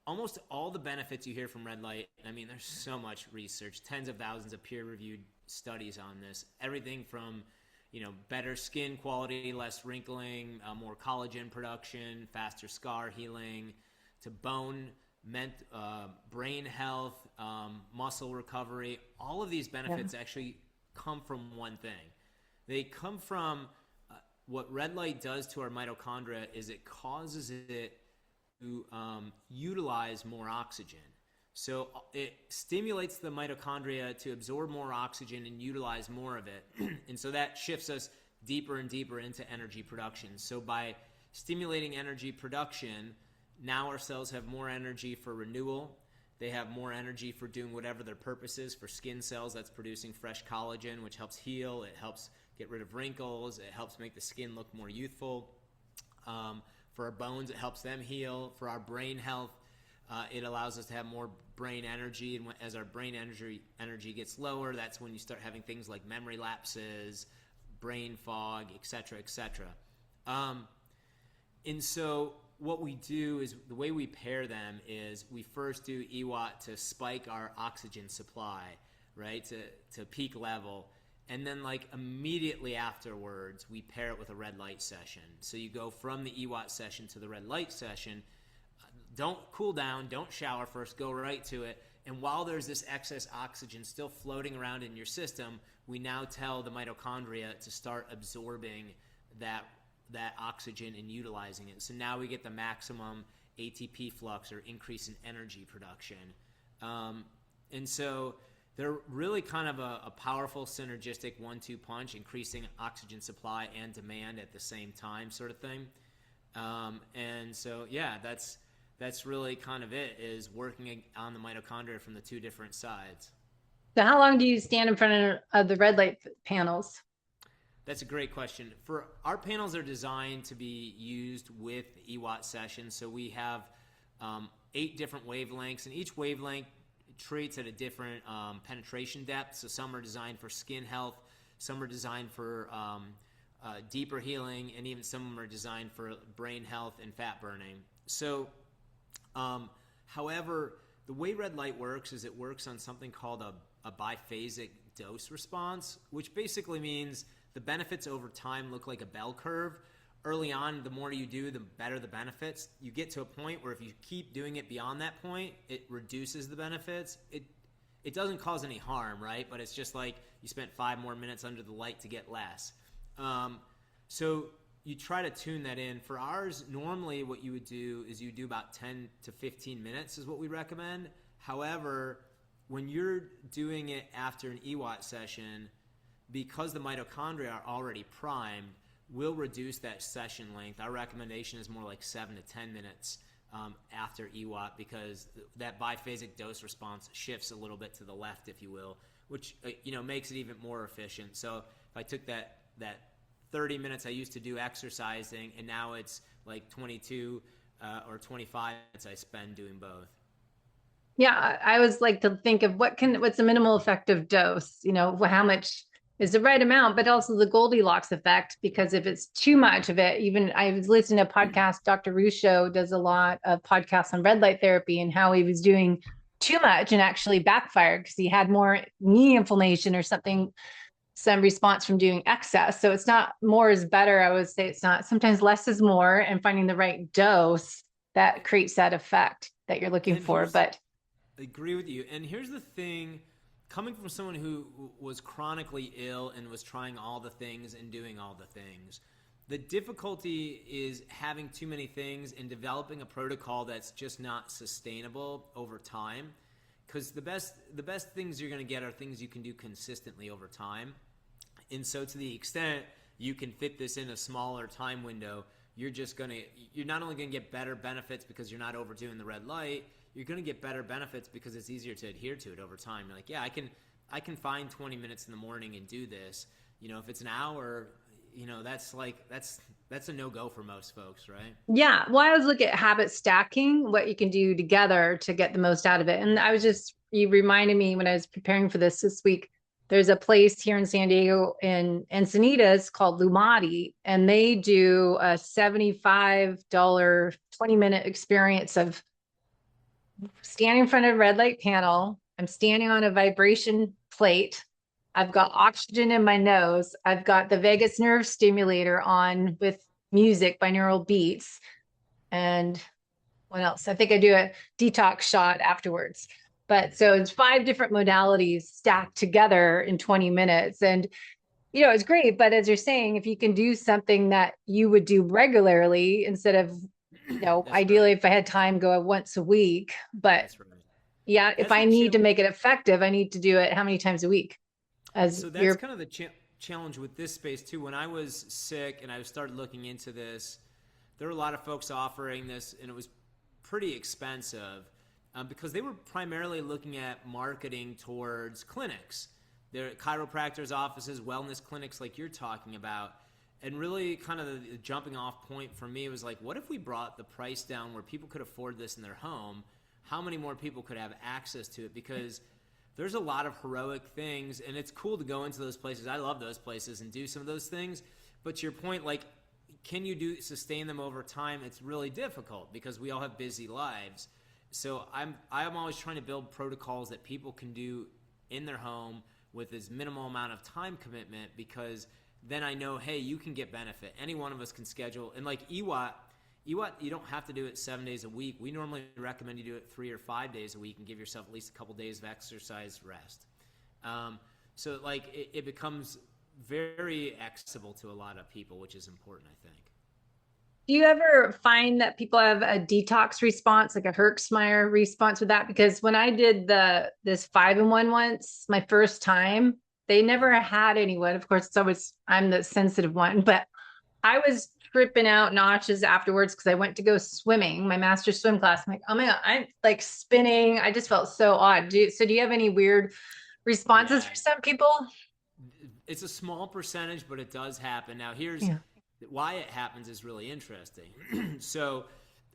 Almost all the benefits you hear from red light, there's so much research, tens of thousands of peer-reviewed studies on this. Everything from, better skin quality, less wrinkling, more collagen production, faster scar healing, to bone, brain health, muscle recovery. All of these benefits actually come from one thing. They come from what red light does to our mitochondria is it causes it to utilize more oxygen. So it stimulates the mitochondria to absorb more oxygen and utilize more of it. And so that shifts us deeper and deeper into energy production. So by stimulating energy production, now our cells have more energy for renewal. They have more energy for doing whatever their purpose is. For skin cells, that's producing fresh collagen, which helps heal. It helps get rid of wrinkles. It helps make the skin look more youthful. For our bones, it helps them heal. For our brain health, it allows us to have more brain energy. And as our brain energy gets lower, that's when you start having things like memory lapses, brain fog, et cetera, et cetera. And so what we do is the way we pair them is we first do EWOT to spike our oxygen supply, right, to peak level. And then immediately afterwards, we pair it with a red light session. So you go from the EWOT session to the red light session. Don't cool down, don't shower first, go right to it. And while there's this excess oxygen still floating around in your system, we now tell the mitochondria to start absorbing that oxygen and utilizing it. So now we get the maximum ATP flux, or increase in energy production. And so they're really kind of a powerful synergistic 1-2 punch, increasing oxygen supply and demand at the same time, sort of thing. And so, yeah, that's really kind of it, is working on the mitochondria from the two different sides. So how long do you stand in front of the red light panels? That's a great question. For our panels are designed to be used with EWOT sessions. So we have 8 different wavelengths, and each wavelength treats at a different penetration depth. So some are designed for skin health, some are designed for deeper healing, and even some of them are designed for brain health and fat burning. So, however, the way red light works is it works on something called a biphasic dose response, which basically means the benefits over time look like a bell curve. Early on, the more you do, the better the benefits. You get to a point where if you keep doing it beyond that point, it reduces the benefits. It doesn't cause any harm, right? But it's just you spent 5 more minutes under the light to get less. So you try to tune that in. For ours, normally what you would do is you do about 10 to 15 minutes is what we recommend. However, when you're doing it after an EWOT session, because the mitochondria are already primed, we'll reduce that session length. Our recommendation is more like 7 to 10 minutes after EWOT, because that biphasic dose response shifts a little bit to the left, if you will, which makes it even more efficient. So if I took that 30 minutes I used to do exercising, and now it's like 22 or 25 minutes I spend doing both. Yeah, I always like to think of what's the minimal effective dose, how much is the right amount, but also the Goldilocks effect, because if it's too much of it, even I was listening to a podcast, Dr. Ruscio does a lot of podcasts on red light therapy and how he was doing too much and actually backfired because he had more knee inflammation or something, some response from doing excess. So it's not more is better. I would say it's not. Sometimes less is more, and finding the right dose that creates that effect that you're looking for. But I agree with you. And here's the thing, coming from someone who was chronically ill and was trying all the things and doing all the things, the difficulty is having too many things and developing a protocol that's just not sustainable over time. Because the best things you're going to get are things you can do consistently over time. And so to the extent you can fit this in a smaller time window, you're not only going to get better benefits because you're not overdoing the red light, you're going to get better benefits because it's easier to adhere to it over time. You're like, yeah, I can find 20 minutes in the morning and do this. If it's an hour, that's a no-go for most folks, right? Yeah. Well, I always look at habit stacking, what you can do together to get the most out of it. And you reminded me when I was preparing for this week, there's a place here in San Diego in Encinitas called Lumati, and they do a $75 20-minute experience of standing in front of a red light panel. I'm standing on a vibration plate. I've got oxygen in my nose. I've got the vagus nerve stimulator on with music, binaural beats. And what else? I think I do a detox shot afterwards. But so it's 5 different modalities stacked together in 20 minutes. And, it's great. But as you're saying, if you can do something that you would do regularly instead of, ideally, right. If I had time, go once a week. But yeah, if I need to make it effective, I need to do it how many times a week? So that's kind of the challenge with this space too. When I was sick and I started looking into this, there were a lot of folks offering this, and it was pretty expensive because they were primarily looking at marketing towards clinics. They're chiropractors' offices, wellness clinics like you're talking about. And really kind of the jumping off point for me was like, what if we brought the price down where people could afford this in their home? How many more people could have access to it? Because there's a lot of heroic things, and it's cool to go into those places. I love those places and do some of those things. But to your point, like, can you sustain them over time? It's really difficult because we all have busy lives. So I'm always trying to build protocols that people can do in their home with as minimal amount of time commitment, because then I know, hey, you can get benefit. Any one of us can schedule. And like EWOT, you don't have to do it 7 days a week. We normally recommend you do it 3 or 5 days a week and give yourself at least a couple days of exercise rest. So like it becomes very accessible to a lot of people, which is important, I think. Do you ever find that people have a detox response, like a Herxmeyer response with that? Because when I did this 5-in-1 once, my first time, they never had anyone. Of course, I'm the sensitive one, but I was tripping out notches afterwards because I went to go swimming, my master swim class. I'm like, oh my God, I'm like spinning. I just felt so odd. Do you have any weird responses for some people? It's a small percentage, but it does happen. Now, here's why it happens is really interesting. So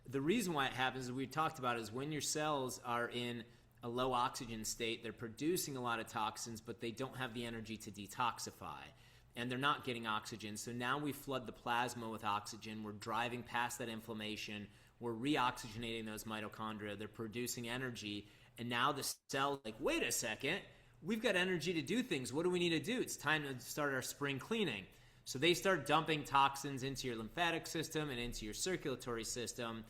the reason why it happens, as we talked about, is when your cells are in a low oxygen state, they're producing a lot of toxins, but they don't have the energy to detoxify, and they're not getting oxygen. So now we flood the plasma with oxygen. We're driving past that inflammation. We're reoxygenating those mitochondria. They're producing energy, and now the cell like, wait a second, we've got energy to do things. What do we need to do? It's time to start our spring cleaning. So they start dumping toxins into your lymphatic system and into your circulatory system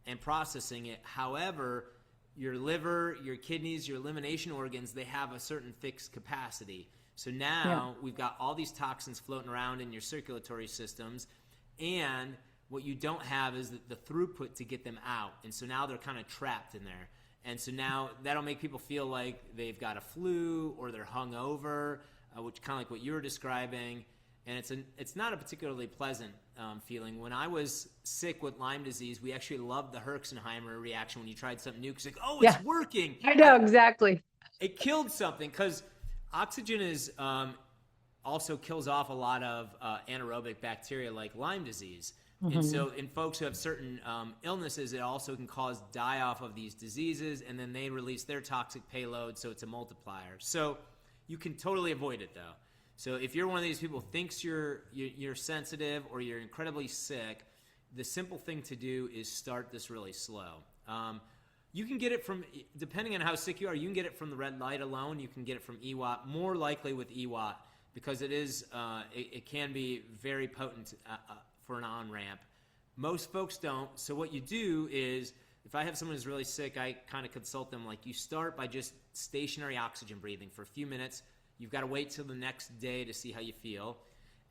and processing it. However, your liver, your kidneys, your elimination organs, they have a certain fixed capacity. So now we've got all these toxins floating around in your circulatory systems, and what you don't have is the throughput to get them out. And so now they're kind of trapped in there. And so now that'll make people feel like they've got a flu or they're hungover, which kind of like what you were describing. And it's not a particularly pleasant feeling. When I was sick with Lyme disease, we actually loved the Herxenheimer reaction when you tried something new. Because like, oh, it's working. I know, exactly. It killed something, because oxygen is also kills off a lot of anaerobic bacteria like Lyme disease. And so in folks who have certain illnesses, it also can cause die-off of these diseases, and then they release their toxic payload, so it's a multiplier. So you can totally avoid it, though. So if you're one of these people who thinks you're sensitive or you're incredibly sick, the simple thing to do is start this really slow. You can get it from, depending on how sick you are, you can get it from the red light alone. You can get it from EWOT, more likely with EWOT, because it can be very potent for an on-ramp. Most folks don't. So what you do is, if I have someone who's really sick, I kind of consult them. Like, you start by just stationary oxygen breathing for a few minutes. You've got to wait till the next day to see how you feel.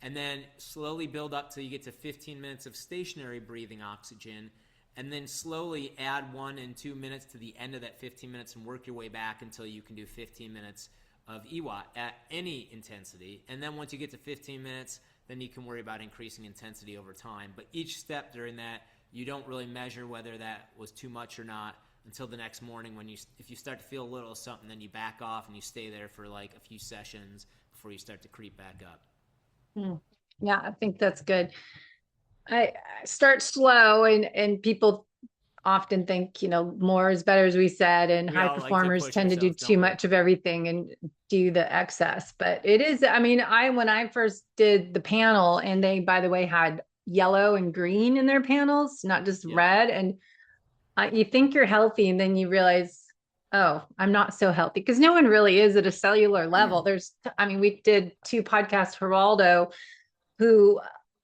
And then slowly build up till you get to 15 minutes of stationary breathing oxygen. And then slowly add 1 and 2 minutes to the end of that 15 minutes and work your way back until you can do 15 minutes of EWOT at any intensity. And then once you get to 15 minutes, then you can worry about increasing intensity over time. But each step during that, you don't really measure whether that was too much or not until the next morning, when if you start to feel a little something, then you back off and you stay there for like a few sessions before you start to creep back up. Yeah, I think that's good. I start slow, and people often think, more is better, as we said, and high performers tend to do too much of everything and do the excess. But it is, when I first did the panel, and they, by the way, had yellow and green in their panels, not just red. And you think you're healthy, and then you realize, oh, I'm not so healthy, because no one really is at a cellular level. We did 2 podcasts, Geraldo, who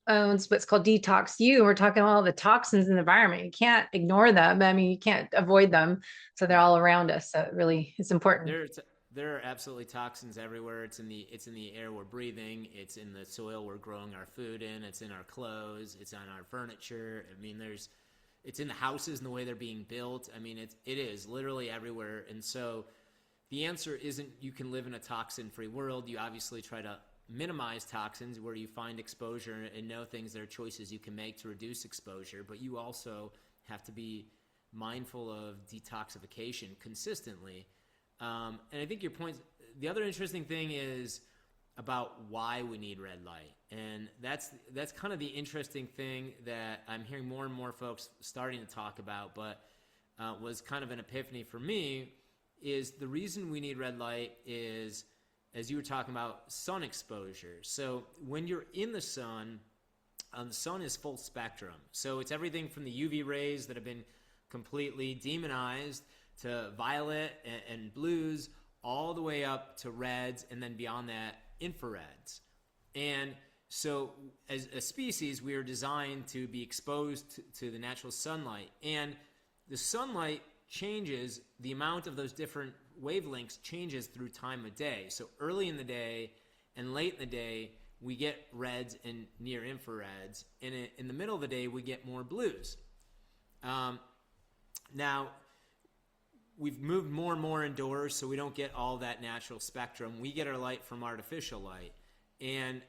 owns what's called Detox U, and we're talking about all the toxins in the environment. You can't ignore them. You can't avoid them. So they're all around us. So it really is important. There are absolutely toxins everywhere. It's in the air we're breathing. It's in the soil we're growing our food in. It's in our clothes. It's on our furniture. It's in the houses and the way they're being built. It is literally everywhere. And so the answer isn't you can live in a toxin-free world. You obviously try to minimize toxins where you find exposure and know things. There are choices you can make to reduce exposure, but you also have to be mindful of detoxification consistently. And I think your point, the other interesting thing is about why we need red light. And that's kind of the interesting thing that I'm hearing more and more folks starting to talk about, but was kind of an epiphany for me, is the reason we need red light is, as you were talking about, sun exposure. So when you're in the sun is full spectrum. So it's everything from the UV rays that have been completely demonized to violet and blues, all the way up to reds, and then beyond that, infrareds. And so as a species, we are designed to be exposed to the natural sunlight. And the sunlight changes, the amount of those different wavelengths changes through time of day. So early in the day and late in the day, we get reds and near infrareds. And in the middle of the day, we get more blues. Now, we've moved more and more indoors, so we don't get all that natural spectrum. We get our light from artificial light. And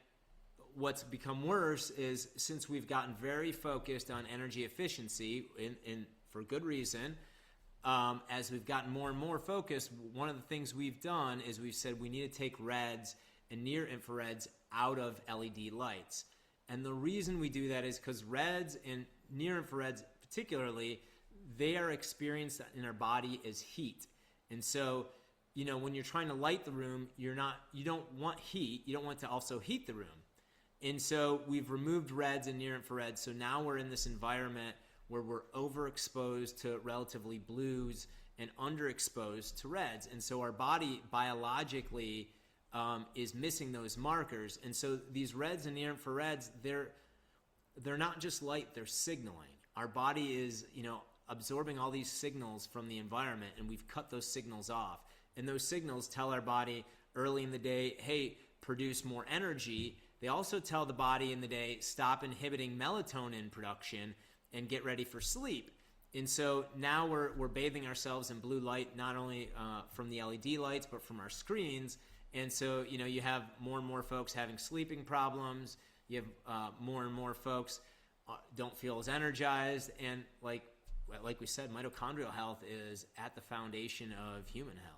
what's become worse is, since we've gotten very focused on energy efficiency, for good reason, as we've gotten more and more focused, one of the things we've done is we've said we need to take reds and near infrareds out of LED lights. And the reason we do that is because reds and near infrareds particularly, they are experienced in our body as heat. And so, when you're trying to light the room, you don't want heat. You don't want to also heat the room. And so we've removed reds and near infrareds. So now we're in this environment where we're overexposed to relatively blues and underexposed to reds. And so our body biologically is missing those markers. And so these reds and near infrareds, they're not just light, they're signaling. Our body is, absorbing all these signals from the environment, and we've cut those signals off. And those signals tell our body early in the day, hey, produce more energy, they also tell the body in the day, stop inhibiting melatonin production and get ready for sleep. And so now we're bathing ourselves in blue light, not only from the LED lights, but from our screens. And so, you have more and more folks having sleeping problems. You have more and more folks don't feel as energized. And like we said, mitochondrial health is at the foundation of human health.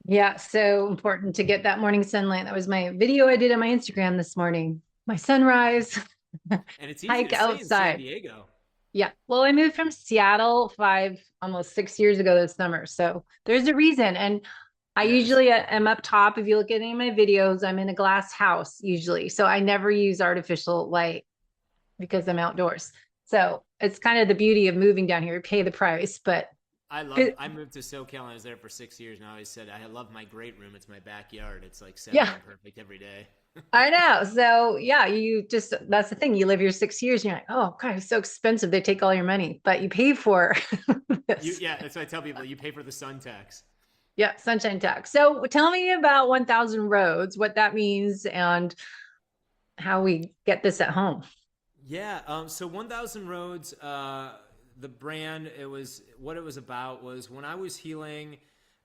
Yeah, so important to get that morning sunlight. That was my video I did on my Instagram this morning. My sunrise. And it's easy hike to say in San outside. Diego. Yeah. Well, I moved from Seattle almost 6 years ago this summer. So there's a reason. And I usually am up top. If you look at any of my videos, I'm in a glass house usually. So I never use artificial light because I'm outdoors. So it's kind of the beauty of moving down here. You pay the price, but I moved to SoCal and I was there for 6 years, and I always said I love my great room. It's my backyard. It's like set up perfect every day. I know. So yeah, that's the thing. You live your 6 years and you're like, oh God, it's so expensive. They take all your money, but you pay for this. That's what I tell people. You pay for the sun tax. Yeah, sunshine tax. So tell me about 1,000 roads, what that means, and how we get this at home. Yeah. So 1,000 roads, the brand, what it was about was when I was healing,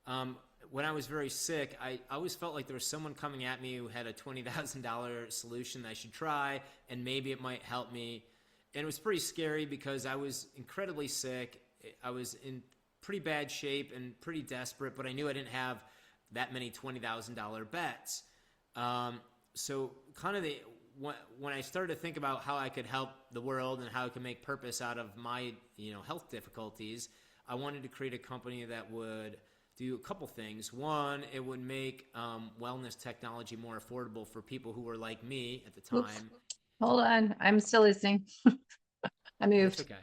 when I was very sick, I always felt like there was someone coming at me who had a $20,000 solution that I should try, and maybe it might help me. And it was pretty scary because I was incredibly sick. I was in pretty bad shape and pretty desperate, but I knew I didn't have that many $20,000 bets. So kind of when I started to think about how I could help the world and how I could make purpose out of my health difficulties, I wanted to create a company that would do a couple things. One, it would make wellness technology more affordable for people who were like me at the time. Oops. Hold on, I'm still listening. I moved. That's okay.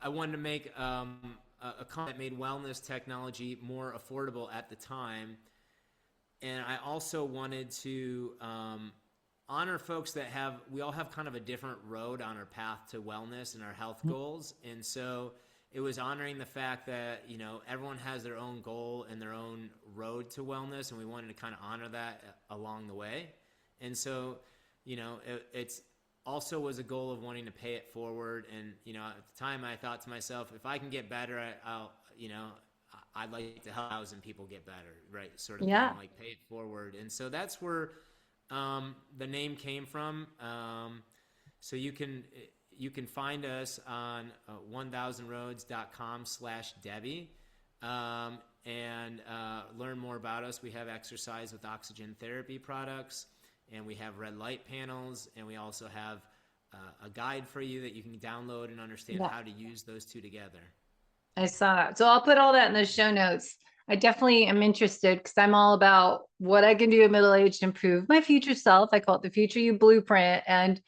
I wanted to make a company that made wellness technology more affordable at the time. And I also wanted to honor folks we all have kind of a different road on our path to wellness and our health goals. And so it was honoring the fact that, everyone has their own goal and their own road to wellness. And we wanted to kind of honor that along the way. And so, it's also was a goal of wanting to pay it forward. And, at the time I thought to myself, if I can get better, I'd like to help 1,000 people get better, right? Sort of thing, like pay it forward. And so that's where the name came from. So you can find us on 1000roads.com/Debbie and learn more about us. We have exercise with oxygen therapy products, and we have red light panels, and we also have a guide for you that you can download and understand how to use those two together. I saw that. So I'll put all that in the show notes. I definitely am interested because I'm all about what I can do in middle age to improve my future self. I call it the Future You Blueprint, and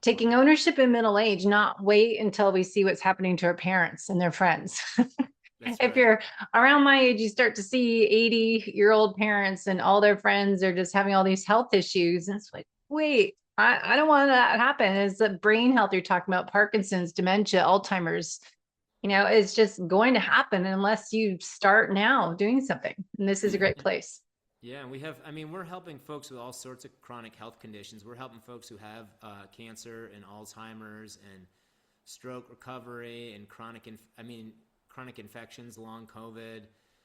taking ownership in middle age, not wait until we see what's happening to our parents and their friends. If you're around my age, you start to see 80-year-old parents and all their friends are just having all these health issues. And it's like, wait, I don't want that to happen. It's the brain health you're talking about, Parkinson's, dementia, Alzheimer's. It's just going to happen unless you start now doing something. And this is a great place. Yeah, we're helping folks with all sorts of chronic health conditions. We're helping folks who have cancer and Alzheimer's and stroke recovery and chronic infections, long COVID,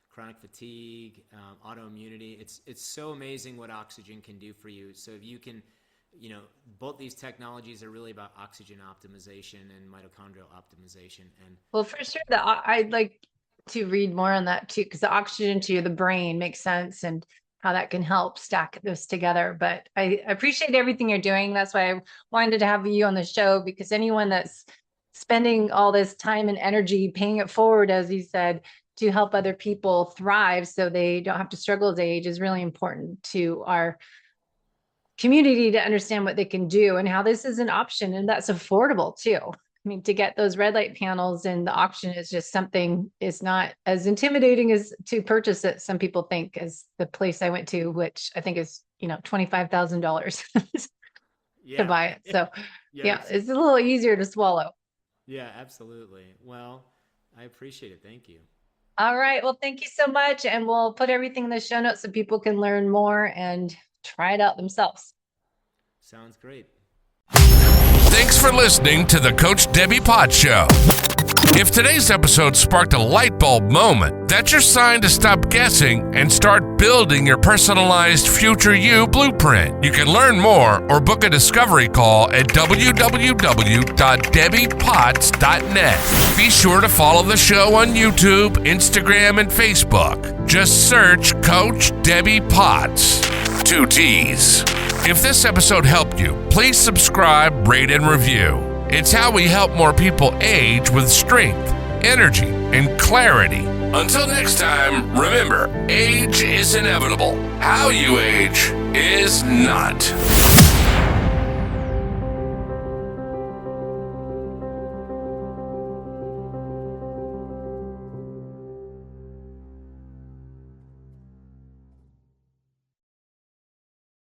chronic fatigue, autoimmunity. It's so amazing what oxygen can do for you. So if you can, both these technologies are really about oxygen optimization and mitochondrial optimization. And well, for sure, I'd like to read more on that too, because the oxygen to the brain makes sense and how that can help stack this together. But I appreciate everything you're doing. That's why I wanted to have you on the show, because anyone that's spending all this time and energy paying it forward, as you said, to help other people thrive so they don't have to struggle as they age is really important to our community to understand what they can do and how this is an option, and that's affordable too. I mean, to get those red light panels and the oxygen is just something, it's not as intimidating as to purchase it. Some people think, as the place I went to, which I think is, $25,000 to buy it. So it's a little easier to swallow. Yeah, absolutely. Well, I appreciate it. Thank you. All right. Well, thank you so much. And we'll put everything in the show notes so people can learn more and try it out themselves. Sounds great. Thanks for listening to the Coach Debbie Pod Show. If today's episode sparked a light bulb moment, that's your sign to stop guessing and start building your personalized future you blueprint. You can learn more or book a discovery call at www.debbiepotts.net. Be sure to follow the show on YouTube, Instagram, and Facebook. Just search Coach Debbie Potts. 2 T's. If this episode helped you, please subscribe, rate, and review. It's how we help more people age with strength, energy, and clarity. Until next time, remember, age is inevitable. How you age is not.